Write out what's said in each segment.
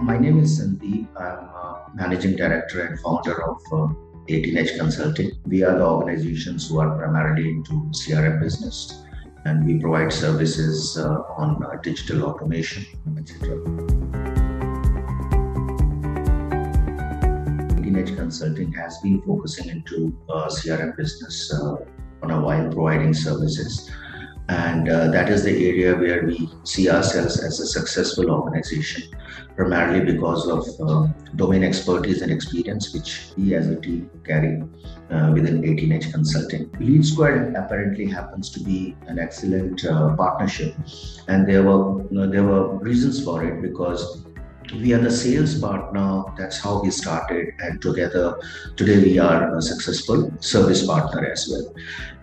My name is Sandeep. I'm Managing Director and founder of 18H Consulting. We are the organizations who are primarily into CRM business, and we provide services on digital automation, etc. 18H Consulting has been focusing into CRM business on a while, providing services. And that is the area where we see ourselves as a successful organization, primarily because of domain expertise and experience, which we as a team carry within 18H Consulting. LeadSquared apparently happens to be an excellent partnership, and there were reasons for it, because we are the sales partner. That's how we started, and together today we are a successful service partner as well.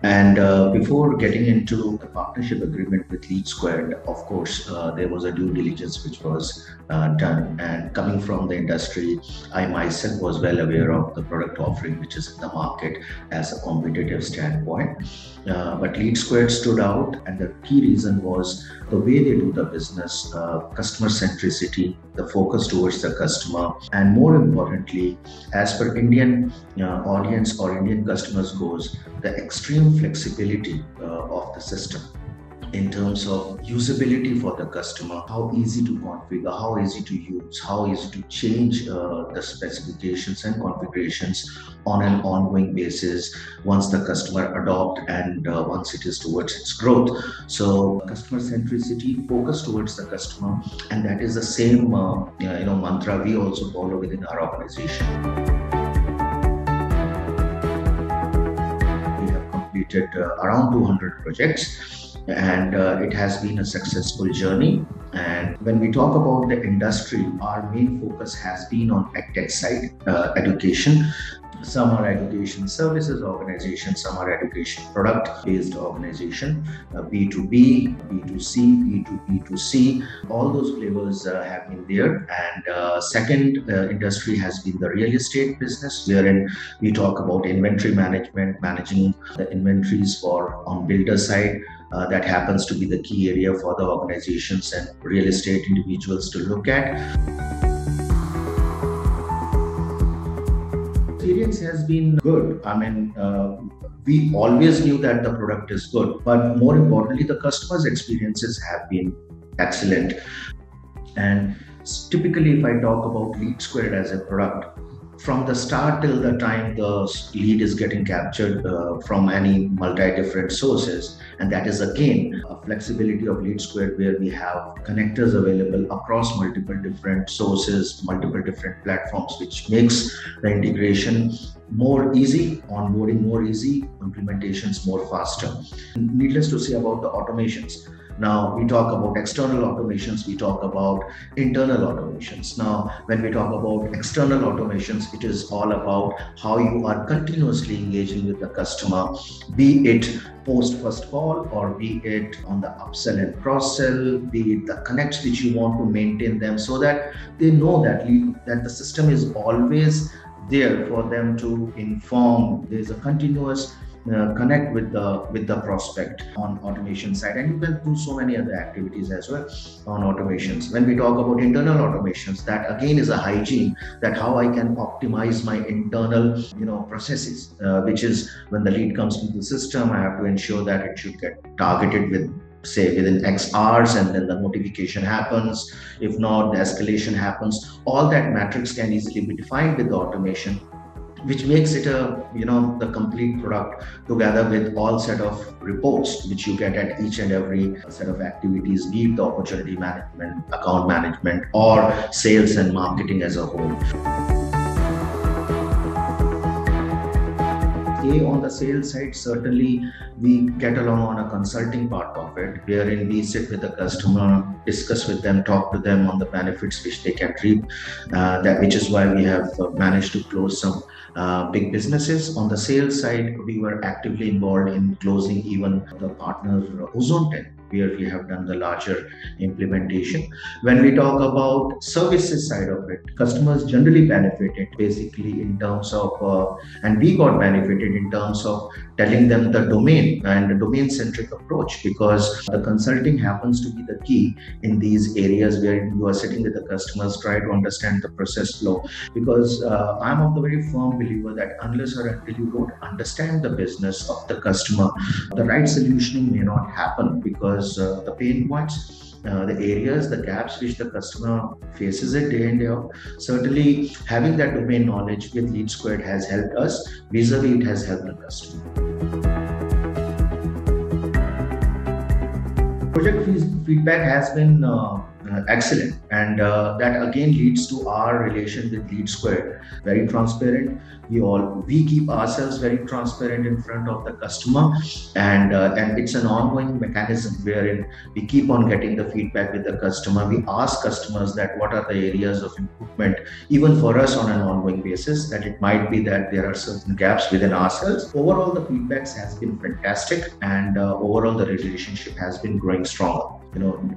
And before getting into the partnership agreement with LeadSquared, of course, there was a due diligence which was done. And coming from the industry, I myself was well aware of the product offering which is in the market as a competitive standpoint. But LeadSquared stood out, and the key reason was the way they do the business, customer centricity, the focus towards the customer, and more importantly, as per Indian audience or Indian customers goes, the extreme flexibility of the system in terms of usability for the customer, how easy to configure, how easy to use, how easy to change the specifications and configurations on an ongoing basis once the customer adopt and once it is towards its growth. So customer centricity, focus towards the customer, and that is the same mantra we also follow within our organization. We have completed around 200 projects, and it has been a successful journey. And when we talk about the industry, our main focus has been on EdTech side, education. Some are education services organizations, some are education product-based organization, B2B, B2C, B2B2C, all those flavors have been there. And second industry has been the real estate business, wherein we talk about inventory management, managing the inventories on builder side. That happens to be the key area for the organizations and real estate individuals to look at. Experience has been good. I mean, we always knew that the product is good, but more importantly, the customer's experiences have been excellent. And typically, if I talk about LeadSquared as a product, from the start till the time the lead is getting captured from any multi-different sources, and that is again a flexibility of LeadSquared, where we have connectors available across multiple different sources, multiple different platforms, which makes the integration more easy, onboarding more easy, implementations more faster. Needless to say about the automations. Now, we talk about external automations, we talk about internal automations. Now, when we talk about external automations, it is all about how you are continuously engaging with the customer, be it post first call, or be it on the upsell and cross-sell, be it the connects which you want to maintain them, so that they know that the system is always there for them to inform. There's a continuous connect with the prospect on automation side, and you can do so many other activities as well on automations. When we talk about internal automations, that again is a hygiene, that how I can optimize my internal processes, which is when the lead comes into the system, I have to ensure that it should get targeted within X hours, and then the notification happens. If not, the escalation happens. All that metrics can easily be defined with the automation, which makes it the complete product, together with all set of reports which you get at each and every set of activities, be it the opportunity management, account management, or sales and marketing as a whole. On the sales side, certainly we get along on a consulting part of it, wherein we sit with the customer, discuss with them, talk to them on the benefits which they can reap, which is why we have managed to close some big businesses. On the sales side, we were actively involved in closing even the partner Ozone 10. where we have done the larger implementation. When we talk about services side of it, customers generally benefited basically in terms of, and we got benefited in terms of telling them the domain and the domain centric approach, because the consulting happens to be the key in these areas where you are sitting with the customers, try to understand the process flow. Because I'm of the very firm believer that unless or until you don't understand the business of the customer, the right solutioning may not happen, because the pain points, the areas, the gaps which the customer faces it day in day out. Certainly, having that domain knowledge with LeadSquared has helped us. Vis-a-vis, it has helped the customer. Project feedback has been excellent, and that again leads to our relation with LeadSquared. Very transparent. We keep ourselves very transparent in front of the customer, and it's an ongoing mechanism wherein we keep on getting the feedback with the customer. We ask customers that what are the areas of improvement, even for us on an ongoing basis, that it might be that there are certain gaps within ourselves. Overall, the feedbacks has been fantastic, and overall the relationship has been growing stronger,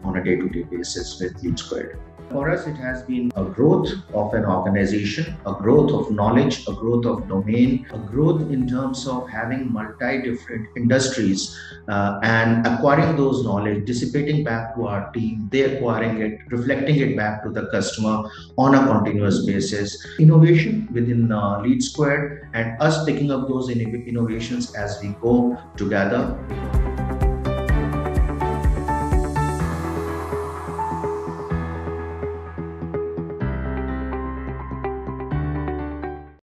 on a day-to-day basis with LeadSquared. For us, it has been a growth of an organization, a growth of knowledge, a growth of domain, a growth in terms of having multi-different industries and acquiring those knowledge, dissipating back to our team, they acquiring it, reflecting it back to the customer on a continuous basis. Innovation within LeadSquared and us picking up those innovations as we go together.